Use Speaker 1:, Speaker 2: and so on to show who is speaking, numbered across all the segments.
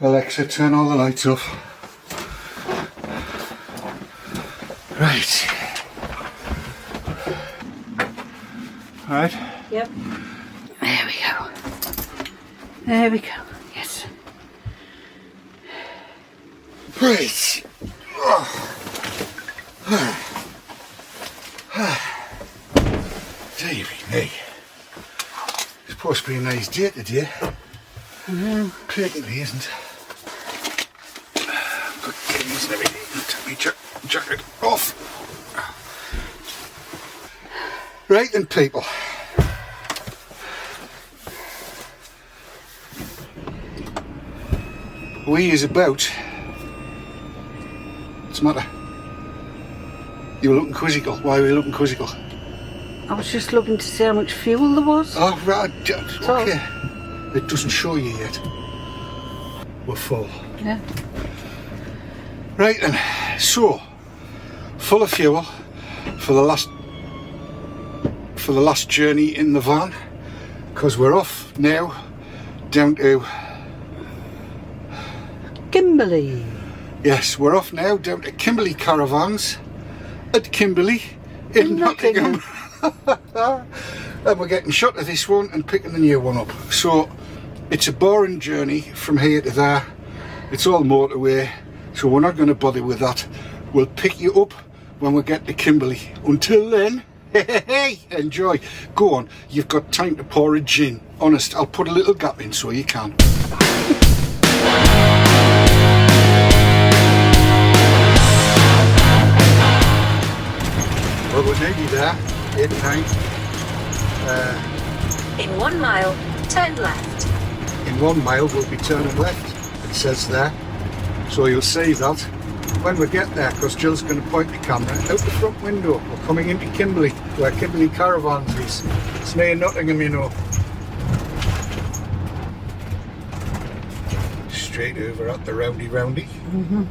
Speaker 1: Alexa, turn all the lights off. Right. Right?
Speaker 2: Yep. There we go. There we go. Yes.
Speaker 1: Right. Dearie me. It's supposed to be a nice day today. Clearly isn't. Got keys and everything. Take my jacket off. Right then, people. We is about. What's the matter? You were looking quizzical. Why were you looking quizzical?
Speaker 2: I was just looking to see how much fuel there was.
Speaker 1: Oh, right. Okay. It doesn't show you yet. We're full.
Speaker 2: Yeah.
Speaker 1: Right then. So, full of fuel for the last journey in the van, because we're off now down to
Speaker 2: Kimberley.
Speaker 1: Yes, we're off now down to Kimberley Caravans at Kimberley in Nottingham. And we're getting shot of this one and picking the new one up. So it's a boring journey from here to there. It's all motorway, so we're not going to bother with that. We'll pick you up when we get to Kimberley. Until then, hey, enjoy. Go on, you've got time to pour a gin. Honest, I'll put a little gap in so you can. Well, we're nearly there. 8 9.
Speaker 3: In 1 mile, turn left.
Speaker 1: In 1 mile we'll be turning left, it says there. So you'll see that when we get there, because Jill's going to point the camera out the front window. We're coming into Kimberley, where Kimberley Caravans is. It's near Nottingham, you know. Straight over at the roundy.
Speaker 2: Mm-hmm.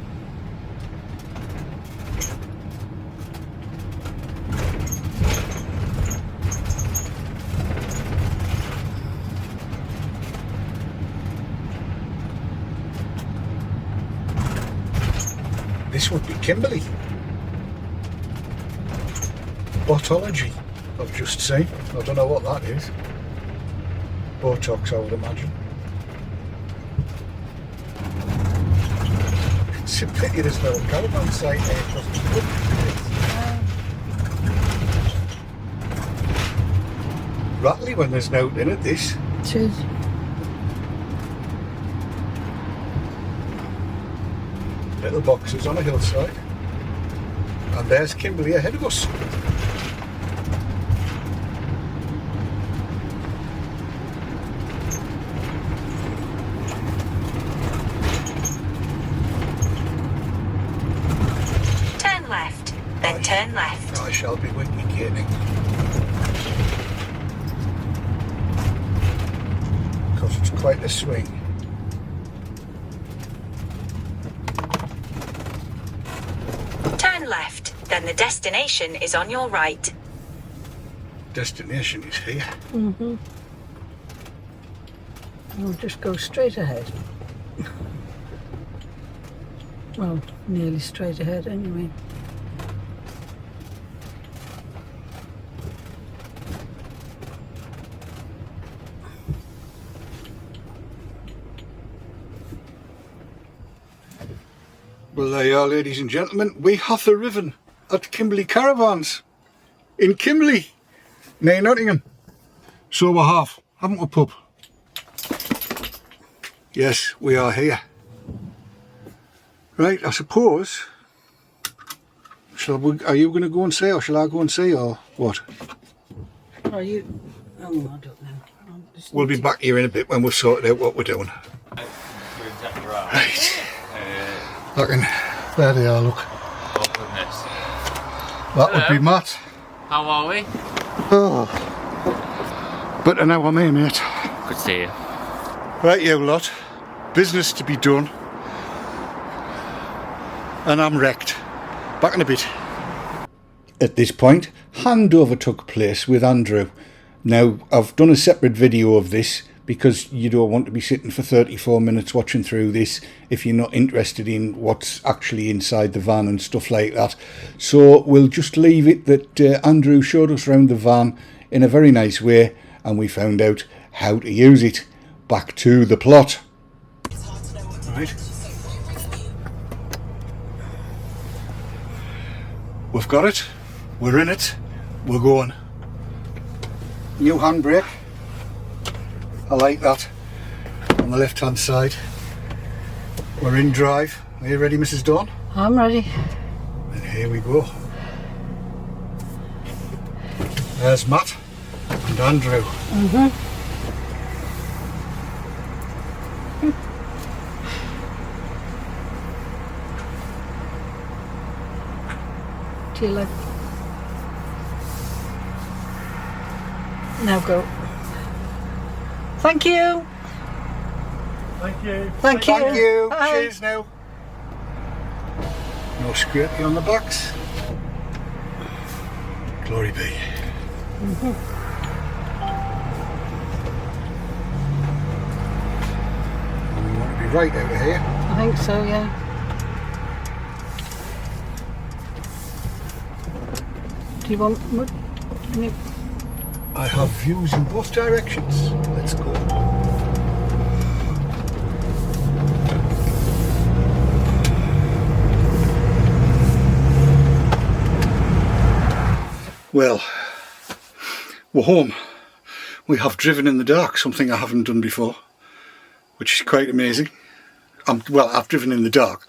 Speaker 1: This would be Kimberley. Botology, I've just seen. I don't know what that is. Botox, I would imagine. It's a pity there's no caravan site there. Because it's good. Rattly when there's no in it, this.
Speaker 2: It is.
Speaker 1: Little boxes on a hillside. And there's Kimberley ahead of us.
Speaker 3: Turn left, then turn left.
Speaker 1: I shall be windicating. Because it's quite a swing.
Speaker 3: Turn left, then the destination is on your right.
Speaker 1: Destination is here.
Speaker 2: Mm-hmm. We'll just go straight ahead. Well, nearly straight ahead anyway.
Speaker 1: Well, there you are, ladies and gentlemen. We have arrived at Kimberley Caravans in Kimberley, near Nottingham. So we have, haven't we, pup? Yes, we are here. Right, I suppose. Are you going to go and see, or shall I go and see, or what?
Speaker 2: Are you? Oh, I don't know.
Speaker 1: We'll be back here in a bit when we've sorted out what we're doing. Right. Looking, there they are, look.
Speaker 4: Oh goodness.
Speaker 1: That would be Matt.
Speaker 4: How are we?
Speaker 1: Oh. But an hour me, mate.
Speaker 4: Good to see you.
Speaker 1: Right, you lot. Business to be done. And I'm wrecked. Back in a bit. At this point, handover took place with Andrew. Now, I've done a separate video of this because you don't want to be sitting for 34 minutes watching through this if you're not interested in what's actually inside the van and stuff like that. So we'll just leave it that Andrew showed us around the van in a very nice way, and we found out how to use it. Back to the plot. Right. We've got it. We're in it. We're going. New handbrake. I like that. On the left hand side. We're in drive. Are you ready, Mrs. Dawn?
Speaker 2: I'm ready.
Speaker 1: And here we go. There's Matt and Andrew.
Speaker 2: To your left. Now go. Thank you.
Speaker 1: Thank you.
Speaker 2: Thank you.
Speaker 1: Thank you.
Speaker 2: Bye.
Speaker 1: Cheers now. No scrapey on the backs. Glory be. And we want to be right out of here.
Speaker 2: I think so, yeah. Do you want wood? Any-
Speaker 1: I have views in both directions. Let's go. Well, we're home. We have driven in the dark, something I haven't done before, which is quite amazing. Well, I've driven in the dark.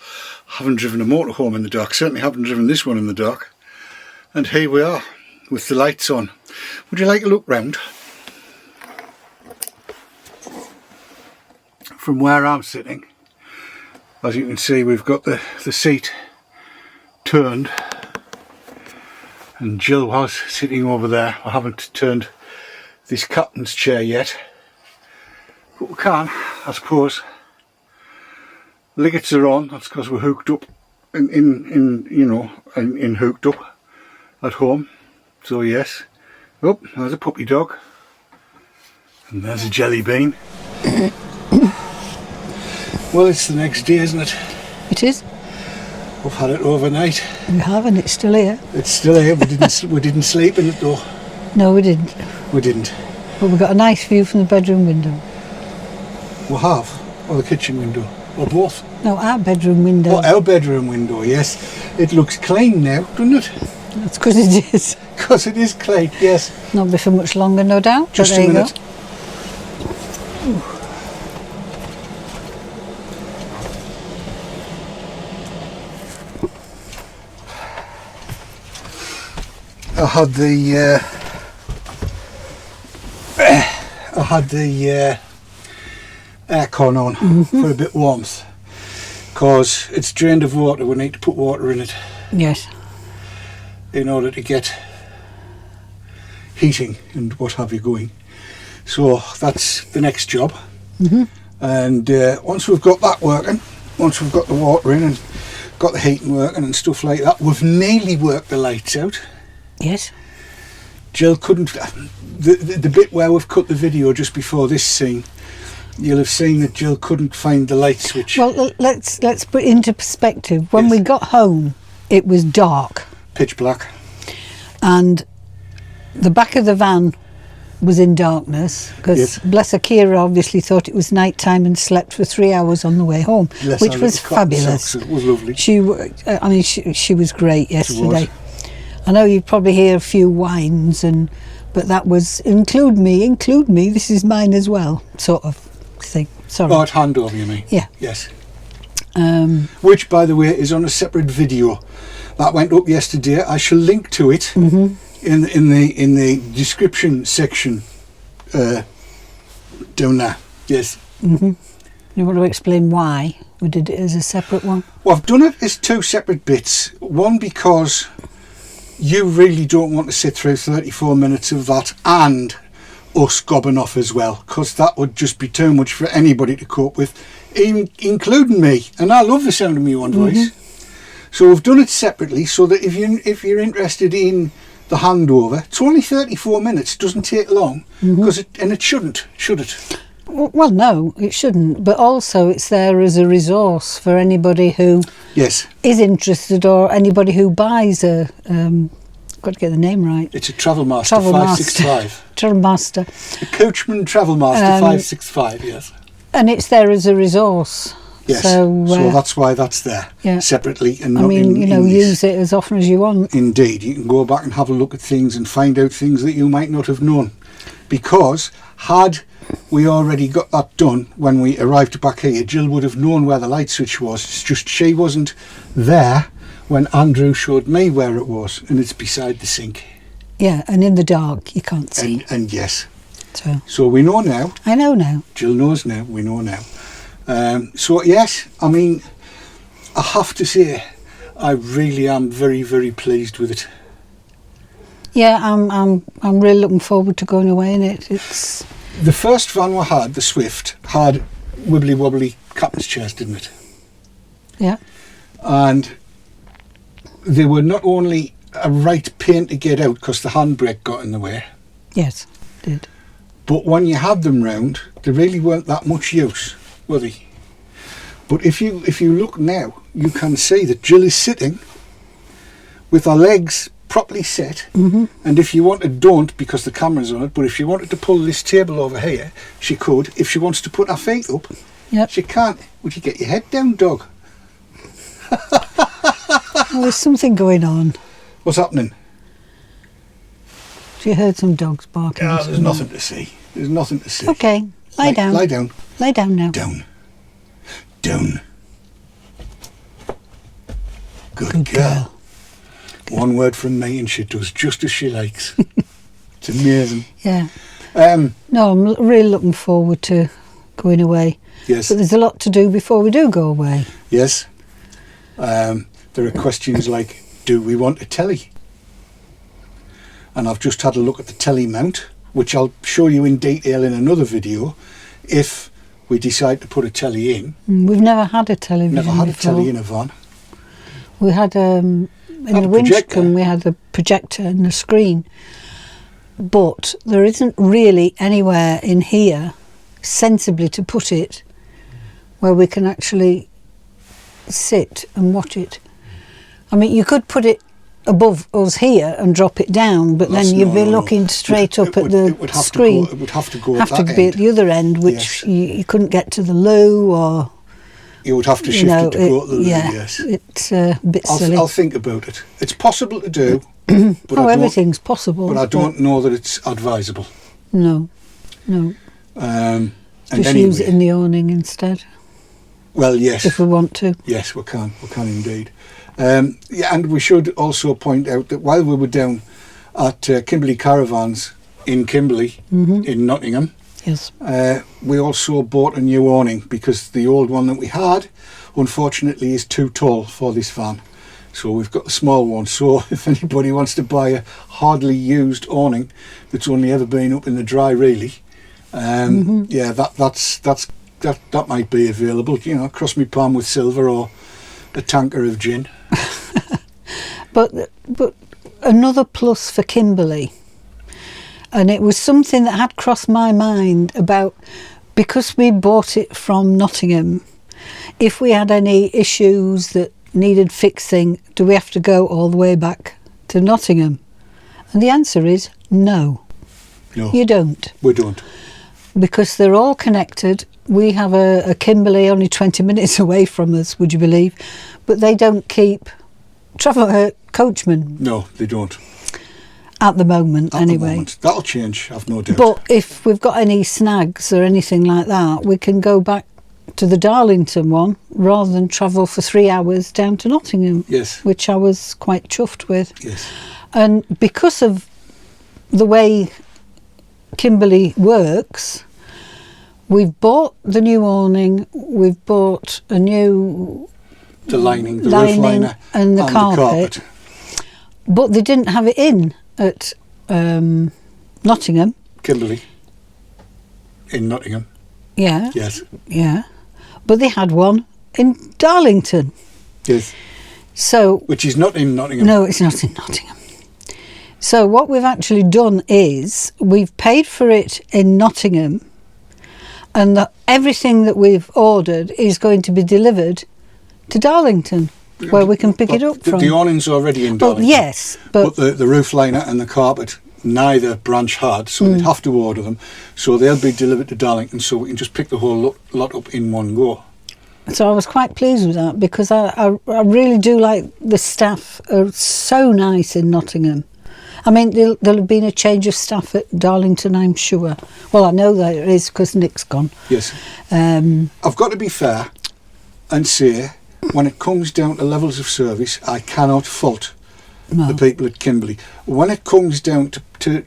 Speaker 1: I haven't driven a motorhome in the dark. Certainly haven't driven this one in the dark. And here we are, with the lights on. Would you like a look round? From where I'm sitting, as you can see, we've got the seat turned, and Jill was sitting over there. I haven't turned this captain's chair yet, but we can, I suppose. Liggets are on. That's because we're hooked up in hooked up at home. So yes. Oh, there's a puppy dog, and there's a jelly bean. Well, it's the next day, isn't it?
Speaker 2: It is.
Speaker 1: We've had it overnight.
Speaker 2: We have, and it's still here.
Speaker 1: It's still here. We didn't sleep in it though.
Speaker 2: No, we didn't.
Speaker 1: We didn't.
Speaker 2: But we got a nice view from the bedroom window.
Speaker 1: We have, or the kitchen window, or both.
Speaker 2: No, our bedroom window.
Speaker 1: Oh, our bedroom window. Yes, it looks clean now, doesn't it?
Speaker 2: That's because it is.
Speaker 1: Because it is clean. Yes.
Speaker 2: Not be for much longer, no doubt. but
Speaker 1: Just
Speaker 2: there
Speaker 1: a
Speaker 2: you
Speaker 1: minute.
Speaker 2: go.
Speaker 1: I had the aircon on for a bit of warmth, because it's drained of water. We need to put water in it
Speaker 2: Yes.
Speaker 1: in order to get heating and what have you going. So that's the next job. And once we've got that working, once we've got the water in and got the heating working and stuff like that, we've nearly worked the lights out.
Speaker 2: Yes.
Speaker 1: Jill couldn't. The bit where we've cut the video just before this scene, you'll have seen that Jill couldn't find the light switch.
Speaker 2: Well, let's put it into perspective. When
Speaker 1: Yes.
Speaker 2: we got home, it was dark,
Speaker 1: Pitch black.
Speaker 2: and the back of the van was in darkness because
Speaker 1: Yes.
Speaker 2: bless her, Kira obviously thought it was night time and slept for 3 hours on the way home,
Speaker 1: Bless
Speaker 2: which
Speaker 1: her
Speaker 2: was
Speaker 1: little cotton
Speaker 2: fabulous.
Speaker 1: socks. It was lovely.
Speaker 2: She was great yesterday.
Speaker 1: was.
Speaker 2: I know you probably hear a few whines, but that was include me, this is mine as well, sort of thing. Sorry.
Speaker 1: Oh, at handover, you mean?
Speaker 2: Yeah.
Speaker 1: Yes.
Speaker 2: Which,
Speaker 1: by the way, is on a separate video that went up yesterday. I shall link to it in the description section down there. Yes.
Speaker 2: you want to explain why we did it as a separate one?
Speaker 1: Well, I've done it as two separate bits. One, because you really don't want to sit through 34 minutes of that and us gobbing off as well, because that would just be too much for anybody to cope with, even including me. And I love the sound of my own voice. So we've done it separately, so that if you're interested in the handover, it's only 34 minutes. It doesn't take long, because it shouldn't, should it?
Speaker 2: Well, no, it shouldn't. But also, it's there as a resource for anybody who
Speaker 1: Yes.
Speaker 2: is interested, or anybody who buys a. Got to get the name right.
Speaker 1: It's a Travel Master
Speaker 2: Travel
Speaker 1: 565.
Speaker 2: Travel Master,
Speaker 1: A Coachman Travel Master 565, yes.
Speaker 2: and it's there as a resource.
Speaker 1: Yes,
Speaker 2: So,
Speaker 1: so that's why that's there
Speaker 2: yeah.
Speaker 1: separately and
Speaker 2: I
Speaker 1: not
Speaker 2: mean,
Speaker 1: in this.
Speaker 2: use it as often as you want.
Speaker 1: Indeed, you can go back and have a look at things and find out things that you might not have known. Because had we already got that done when we arrived back here, Jill would have known where the light switch was. It's just she wasn't there when Andrew showed me where it was, and it's beside the sink.
Speaker 2: Yeah, and in the dark, you can't see.
Speaker 1: And yes,
Speaker 2: So
Speaker 1: we know now.
Speaker 2: I know now.
Speaker 1: Jill knows now. We know now. So yes, I mean, I have to say, I really am very, very pleased with it.
Speaker 2: Yeah, I'm really looking forward to going away in it. It's
Speaker 1: The first van we had, the Swift, had wibbly wobbly captain's chairs, didn't it?
Speaker 2: yeah,
Speaker 1: And they were not only a right pain to get out because the handbrake got in the way,
Speaker 2: yes, did.
Speaker 1: but when you had them round, they really weren't that much use, were they? But if you look now, you can see that Jill is sitting with her legs properly set, and if you wanted, don't because the camera's on it, but if she wanted to pull this table over here, she could. If she wants to put her feet up,
Speaker 2: Yep.
Speaker 1: she can't. Would you get your head down, dog?
Speaker 2: Oh, there's something going on.
Speaker 1: What's happening?
Speaker 2: She heard some dogs barking.
Speaker 1: Ah, there's nothing to see. There's nothing to see.
Speaker 2: Okay, lie down.
Speaker 1: Lie down.
Speaker 2: Lie down now.
Speaker 1: Down. Down. Good,
Speaker 2: Good
Speaker 1: girl. One word from me and she does just as she likes. It's amazing.
Speaker 2: Yeah.
Speaker 1: Um,
Speaker 2: No, I'm really looking forward to going away.
Speaker 1: yes.
Speaker 2: But there's a lot to do before we do go away.
Speaker 1: Yes. There are questions like, do we want a telly? And I've just had a look at the telly mount, which I'll show you in detail in another video, if we decide to put a telly in.
Speaker 2: We've never had a television
Speaker 1: Never had a
Speaker 2: before.
Speaker 1: telly in a van.
Speaker 2: We had in
Speaker 1: Had
Speaker 2: the
Speaker 1: a projector.
Speaker 2: Winchcombe we had a projector and a screen, but there isn't really anywhere in here sensibly to put it where we can actually sit and watch it. I mean, you could put it above us here and drop it down, but
Speaker 1: That's-
Speaker 2: then you'd
Speaker 1: no,
Speaker 2: be
Speaker 1: no, no.
Speaker 2: looking straight
Speaker 1: It
Speaker 2: up at
Speaker 1: would-
Speaker 2: the
Speaker 1: it would have to
Speaker 2: screen.
Speaker 1: go- it would have to go at
Speaker 2: Have to
Speaker 1: that
Speaker 2: be
Speaker 1: end.
Speaker 2: at the other end, which
Speaker 1: Yes.
Speaker 2: you couldn't get to the loo, or
Speaker 1: You would have to
Speaker 2: you
Speaker 1: shift
Speaker 2: know,
Speaker 1: it to go to the loo,
Speaker 2: yeah,
Speaker 1: yes.
Speaker 2: it's a bit silly.
Speaker 1: I'll think about it. It's possible to do, but
Speaker 2: Oh,
Speaker 1: I don't,
Speaker 2: everything's possible.
Speaker 1: but I don't know that it's advisable.
Speaker 2: No.
Speaker 1: And
Speaker 2: Just
Speaker 1: anyway,
Speaker 2: use it in the awning instead,
Speaker 1: well, yes,
Speaker 2: if we want to.
Speaker 1: yes, we can indeed. Yeah, and we should also point out that while we were down at Kimberley Caravans in Kimberley, in Nottingham,
Speaker 2: Yes.
Speaker 1: we also bought a new awning because the old one that we had, unfortunately, is too tall for this van. So we've got a small one. So if anybody wants to buy a hardly used awning that's only ever been up in the dry, really, yeah, that might be available. You know, cross me palm with silver or a tanker of gin.
Speaker 2: But another plus for Kimberley, and it was something that had crossed my mind about, because we bought it from Nottingham, if we had any issues that needed fixing, do we have to go all the way back to Nottingham? And the answer is no,
Speaker 1: No,
Speaker 2: you don't,
Speaker 1: we don't.
Speaker 2: because they're all connected. We have a Kimberley only 20 minutes away from us, would you believe? But they don't keep Coachman
Speaker 1: No, they don't.
Speaker 2: at the moment,
Speaker 1: At
Speaker 2: anyway.
Speaker 1: the moment. That'll change, I've no doubt.
Speaker 2: But if we've got any snags or anything like that, we can go back to the Darlington one rather than travel for 3 hours down to Nottingham,
Speaker 1: Yes,
Speaker 2: which I was quite chuffed with.
Speaker 1: yes.
Speaker 2: And because of the way Kimberley works, we've bought the new awning, we've bought a new
Speaker 1: The lining, the
Speaker 2: lining
Speaker 1: roof liner,
Speaker 2: and the carpet. But they didn't have it in at Nottingham.
Speaker 1: Kimberley. In Nottingham,
Speaker 2: Yeah,
Speaker 1: yes.
Speaker 2: yeah. But they had one in Darlington.
Speaker 1: Yes.
Speaker 2: So,
Speaker 1: Which is not in Nottingham.
Speaker 2: no, it's not in Nottingham. So what we've actually done is we've paid for it in Nottingham, and everything that we've ordered is going to be delivered to Darlington, where we can pick it up from.
Speaker 1: The awning's already in
Speaker 2: Well,
Speaker 1: Darlington.
Speaker 2: yes, but
Speaker 1: the roof liner and the carpet, neither branch had, so they'd have to order them. So they'll be delivered to Darlington, so we can just pick the whole lot up in one go.
Speaker 2: so I was quite pleased with that, because I really do like the staff are so nice in Nottingham. I mean, there'll have been a change of staff at Darlington, I'm sure. Well, I know there is, because Nick's gone.
Speaker 1: Yes.
Speaker 2: Um,
Speaker 1: I've got to be fair and say, when it comes down to levels of service, I cannot fault
Speaker 2: no.
Speaker 1: the people at Kimberley. When it comes down to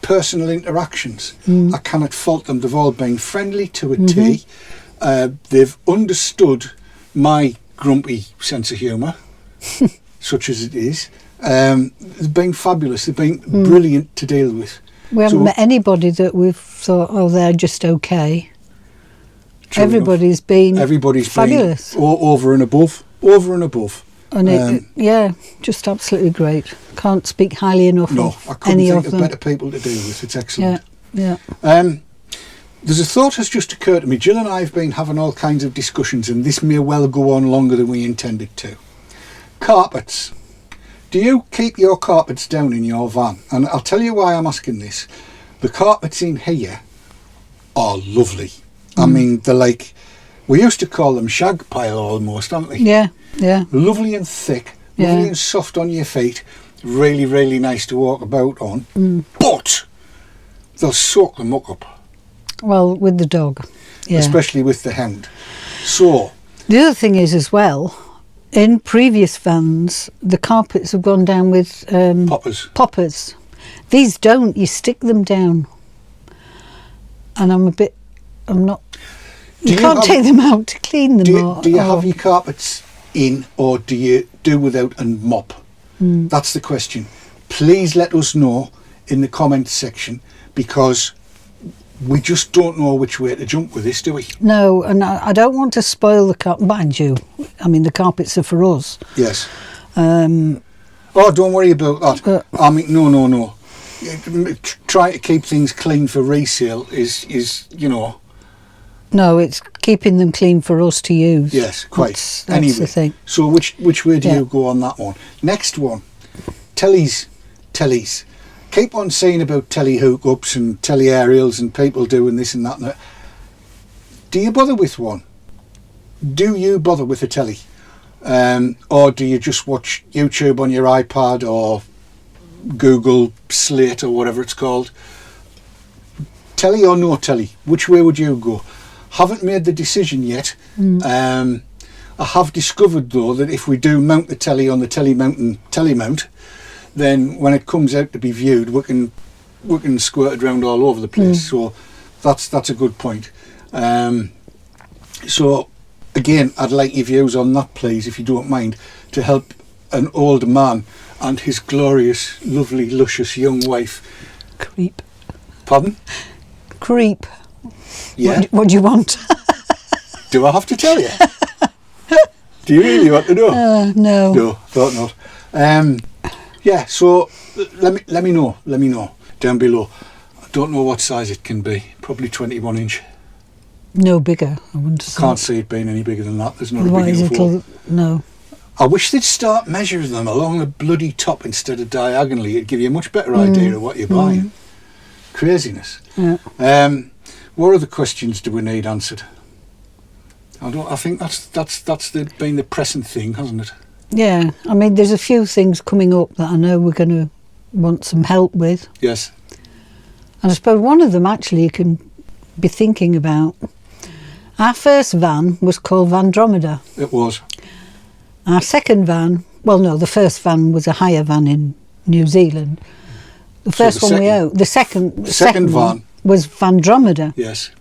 Speaker 1: personal interactions, I cannot fault them. They've all been friendly to a T. They've understood my grumpy sense of humour, such as it is. They've been fabulous. They've been brilliant to deal with.
Speaker 2: We haven't met anybody that we've thought, oh, they're just okay. Everybody's been fabulous.
Speaker 1: Been over and above.
Speaker 2: And just absolutely great. Can't speak highly enough of
Speaker 1: I couldn't
Speaker 2: any
Speaker 1: think
Speaker 2: of
Speaker 1: of
Speaker 2: them.
Speaker 1: better people to deal with. It's excellent.
Speaker 2: Yeah.
Speaker 1: There's a thought has just occurred to me. Jill and I have been having all kinds of discussions, and this may well go on longer than we intended to. Carpets. Do you keep your carpets down in your van? And I'll tell you why I'm asking this. The carpets in here are lovely. I mean, they're like, we used to call them shag pile almost, aren't we?
Speaker 2: Yeah.
Speaker 1: Lovely and thick, lovely and soft on your feet, really, really nice to walk about on. But they'll soak the muck up.
Speaker 2: Well, with the dog. Yeah.
Speaker 1: Especially with the hound. So
Speaker 2: The other thing is as well, in previous vans, the carpets have gone down with poppers. These don't. You stick them down. And you can't take them out to clean them.
Speaker 1: Do you have your carpets in, or do you do without and mop? That's the question. Please let us know in the comments section, because we just don't know which way to jump with this, do we?
Speaker 2: No, and I don't want to spoil the carpet. Mind you, I mean, the carpets are for us.
Speaker 1: Yes. Don't worry about that. I mean, no. Trying to keep things clean for resale is
Speaker 2: No, it's keeping them clean for us to use.
Speaker 1: Yes, quite.
Speaker 2: That's
Speaker 1: anyway,
Speaker 2: the thing.
Speaker 1: So which way do you go on that one? Next one, tellies. Keep on saying about telly hookups and telly aerials and people doing this and that and that. Do you bother with one? Do you bother with a telly? Or do you just watch YouTube on your iPad or Google Slate or whatever it's called? Telly or no telly? Which way would you go? Haven't made the decision yet. I have discovered though that if we do mount the telly on the telly mount, then when it comes out to be viewed, we can squirt it around all over the place. So that's a good point. So again, I'd like your views on that, please, if you don't mind, to help an old man and his glorious, lovely, luscious young wife.
Speaker 2: Creep.
Speaker 1: Pardon?
Speaker 2: Creep.
Speaker 1: Yeah.
Speaker 2: What do you want?
Speaker 1: Do I have to tell you? Do you really want to know?
Speaker 2: No.
Speaker 1: No, thought not. Yeah, so let me know down below. I don't know what size it can be. Probably 21 inch.
Speaker 2: No bigger, I wouldn't say.
Speaker 1: Can't see it being any bigger than that. There's not a
Speaker 2: Otherwise
Speaker 1: big enough hole.
Speaker 2: No.
Speaker 1: I wish they'd start measuring them along the bloody top instead of diagonally. It'd give you a much better idea of what you're buying. Craziness.
Speaker 2: Yeah.
Speaker 1: What other questions do we need answered? I think that's been the pressing thing, hasn't it?
Speaker 2: Yeah, I mean, there's a few things coming up that I know we're going to want some help with.
Speaker 1: Yes.
Speaker 2: And I suppose one of them actually you can be thinking about. Our first van was called Vandromeda.
Speaker 1: It was.
Speaker 2: Our second van, the first van was a hire van in New Zealand. The first one we owned, the second
Speaker 1: van
Speaker 2: one was Vandromeda.
Speaker 1: Yes.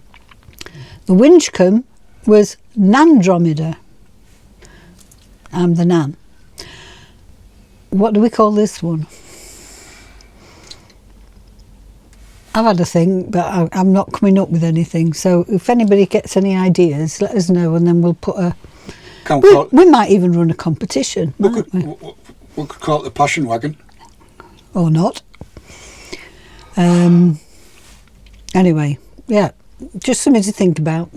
Speaker 2: The Winchcombe was Nandromeda. I'm the Nan. What do we call this one? I've had a thing, but I'm not coming up with anything. So if anybody gets any ideas, let us know, and then we'll put a... We might even run a competition.
Speaker 1: We could call it the Passion Wagon.
Speaker 2: Or not. Anyway, yeah. just something to think about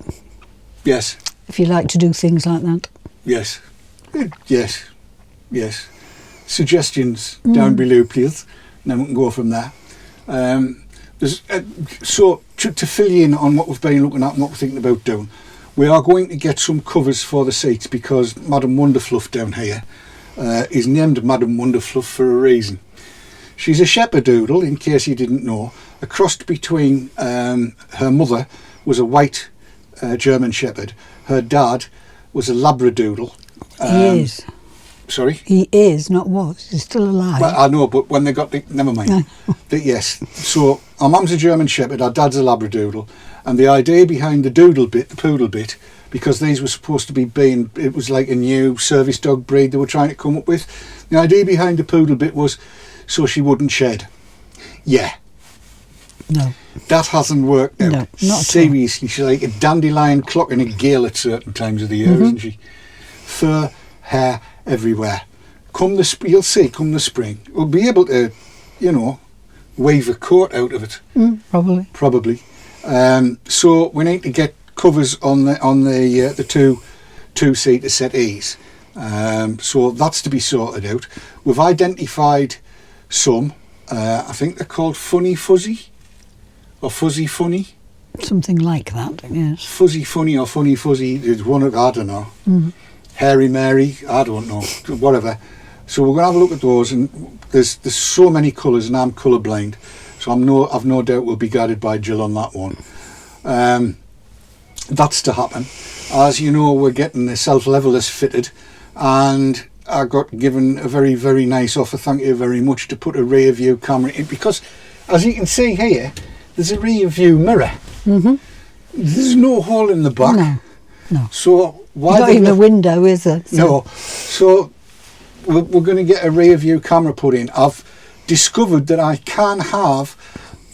Speaker 1: Yes.
Speaker 2: if you like to do things like that.
Speaker 1: Yes. Yes. Yes. Suggestions down below, please. And then we can go from there. So, to fill you in on what we've been looking at and what we're thinking about doing, we are going to get some covers for the seats because Madam Wonderfluff down here is named Madam Wonderfluff for a reason. She's a Shepherdoodle, in case you didn't know. A cross between her mother was a white German Shepherd. Her dad was a Labradoodle.
Speaker 2: He is.
Speaker 1: Sorry?
Speaker 2: He is, not was. He's still alive.
Speaker 1: Well, I know, but when they got the... Never mind. Yes. So, our mum's a German Shepherd, our dad's a Labradoodle. And the idea behind the doodle bit, the poodle bit, because these were supposed to be being... It was like a new service dog breed they were trying to come up with. The idea behind the poodle bit was so she wouldn't shed. Yeah.
Speaker 2: No.
Speaker 1: That hasn't worked out.
Speaker 2: No, not at all.
Speaker 1: Seriously, she's like a dandelion clock in a gale at certain times of the year, isn't she? Fur, hair, everywhere. You'll see, come the spring, we'll be able to, weave a coat out of it.
Speaker 2: Probably.
Speaker 1: So we need to get covers on the two-seater settees. So that's to be sorted out. We've identified some. I think they're called Funny Fuzzy or Fuzzy Funny.
Speaker 2: Something like that, yes.
Speaker 1: Fuzzy Funny or Funny Fuzzy is one of, I don't know. Hairy Mary, I don't know, whatever. So we're going to have a look at those, and there's so many colours, and I'm colour blind, so I've no doubt we'll be guided by Jill on that one. That's to happen. As you know, we're getting the self-levelers fitted, and I got given a very, very nice offer, thank you very much, to put a rear view camera in, because as you can see here, there's a rear view mirror. There's no hole in the back.
Speaker 2: No.
Speaker 1: So why
Speaker 2: not even a window, is there? So.
Speaker 1: No. So we're going to get a rear view camera put in. I've discovered that I can have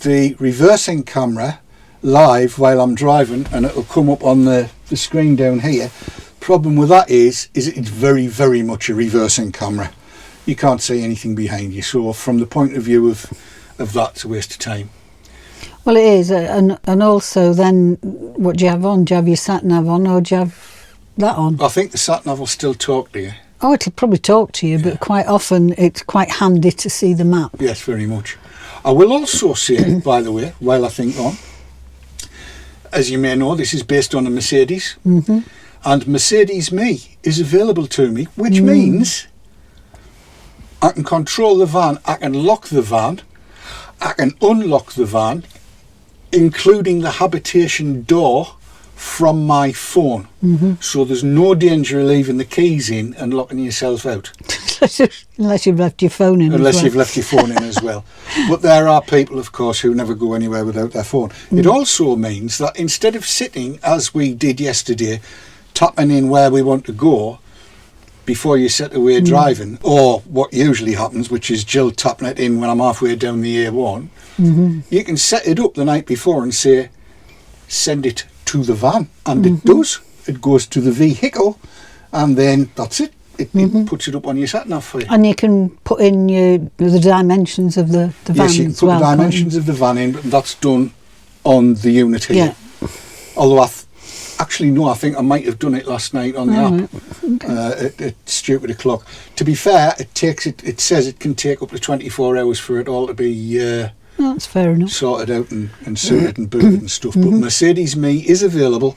Speaker 1: the reversing camera live while I'm driving, and it'll come up on the screen down here. Problem with that is it's very, very much a reversing camera. You can't see anything behind you. So from the point of view of that, it's a waste of time.
Speaker 2: Well, it is, and also then, what do you have on? Do you have your sat-nav on, or do you have that on?
Speaker 1: I think the sat-nav will still talk to you.
Speaker 2: Oh, it'll probably talk to you, but quite often it's quite handy to see the map.
Speaker 1: Yes, very much. I will also say, by the way, while I think on, as you may know, this is based on a Mercedes, and Mercedes Me is available to me, which means I can control the van, I can lock the van, I can unlock the van, including the habitation door, from my phone. So there's no danger of leaving the keys in and locking yourself out.
Speaker 2: Unless you've left your phone in.
Speaker 1: Unless you've left your phone in as well. But there are people, of course, who never go anywhere without their phone. It also means that instead of sitting, as we did yesterday, tapping in where we want to go before you set away driving, or what usually happens, which is Jill tapping it in when I'm halfway down the A1, you can set it up the night before and say, send it to the van, and it does. It goes to the vehicle, and then that's it. It puts it up on your sat-nav for you.
Speaker 2: And you can put in the dimensions of the van.
Speaker 1: Yes, you can put the dimensions of the van in, but that's done on the unit here. Yeah. Although I think I might have done it last night on the app at stupid o'clock. To be fair, it says it can take up to 24 hours for it all to be
Speaker 2: that's fair enough.
Speaker 1: Sorted out and suited and booted and stuff. But Mercedes Me is available,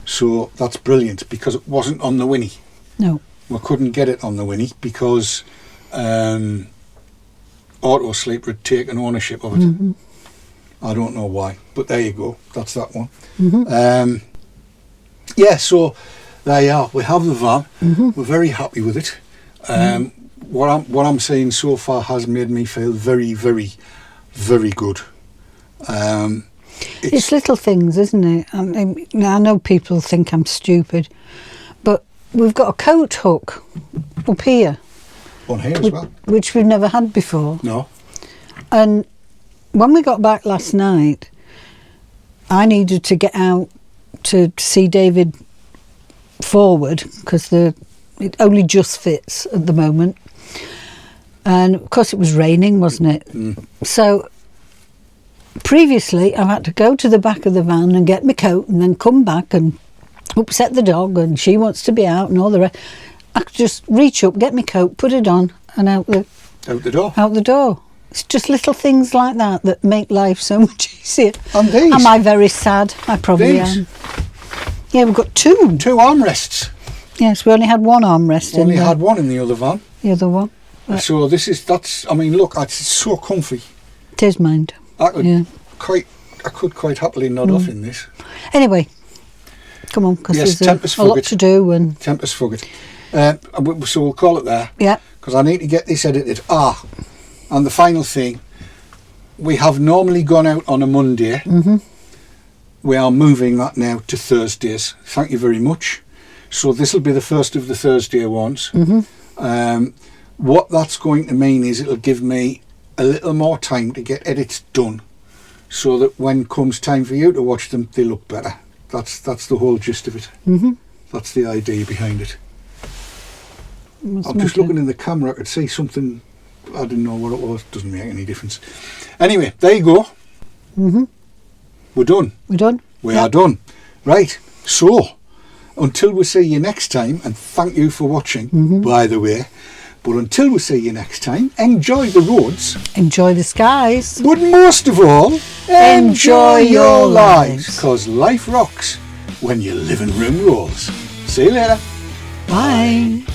Speaker 1: so that's brilliant, because it wasn't on the Winnie.
Speaker 2: No.
Speaker 1: We couldn't get it on the Winnie because Auto Sleeper had taken ownership of it. I don't know why, but there you go. That's that one. So there you are. We have the van. We're very happy with it. What I'm saying so far has made me feel very, very, very good.
Speaker 2: It's little things, isn't it? I know people think I'm stupid, but we've got a coat hook up here.
Speaker 1: On here as well.
Speaker 2: Which we've never had before.
Speaker 1: No.
Speaker 2: And when we got back last night, I needed to get out to see David forward, because it only just fits at the moment. And of course it was raining, wasn't it? So previously I've had to go to the back of the van and get my coat and then come back and upset the dog and she wants to be out and all the rest. I could just reach up, get my coat, put it on and out the
Speaker 1: door.
Speaker 2: Out the door. It's just little things like that make life so much easier.
Speaker 1: And these.
Speaker 2: Am I very sad? I probably am. Yeah, we've got two.
Speaker 1: 2 armrests.
Speaker 2: Yes, we only had one armrest
Speaker 1: Only had one in the other van.
Speaker 2: the other one.
Speaker 1: So I mean, look, it's so comfy.
Speaker 2: It is mind.
Speaker 1: I could quite happily nod off in this.
Speaker 2: Anyway, come on, because
Speaker 1: Yes,
Speaker 2: there's a lot to do. And
Speaker 1: Tempest Fugget. So we'll call it there.
Speaker 2: yeah,
Speaker 1: Because I need to get this edited. And the final thing, we have normally gone out on a Monday.
Speaker 2: Mm-hmm.
Speaker 1: We are moving that now to Thursdays. Thank you very much. So this will be the first of the Thursday ones.
Speaker 2: Mm-hmm.
Speaker 1: What that's going to mean is it'll give me a little more time to get edits done, so that when comes time for you to watch them, they look better. That's the whole gist of it.
Speaker 2: Mm-hmm.
Speaker 1: That's the idea behind it.
Speaker 2: What's
Speaker 1: I'm just
Speaker 2: matter?
Speaker 1: looking in the camera. I could see something. I didn't know what it was. Doesn't make any difference. Anyway, there you go.
Speaker 2: Mm-hmm.
Speaker 1: We're done.
Speaker 2: We're done.
Speaker 1: We are done. Right. So, until we see you next time, and thank you for watching, by the way. But until we see you next time, enjoy the roads.
Speaker 2: Enjoy the skies.
Speaker 1: But most of all, enjoy your lives.
Speaker 2: lives.
Speaker 1: Because life rocks when your living room rolls. See you later.
Speaker 2: Bye.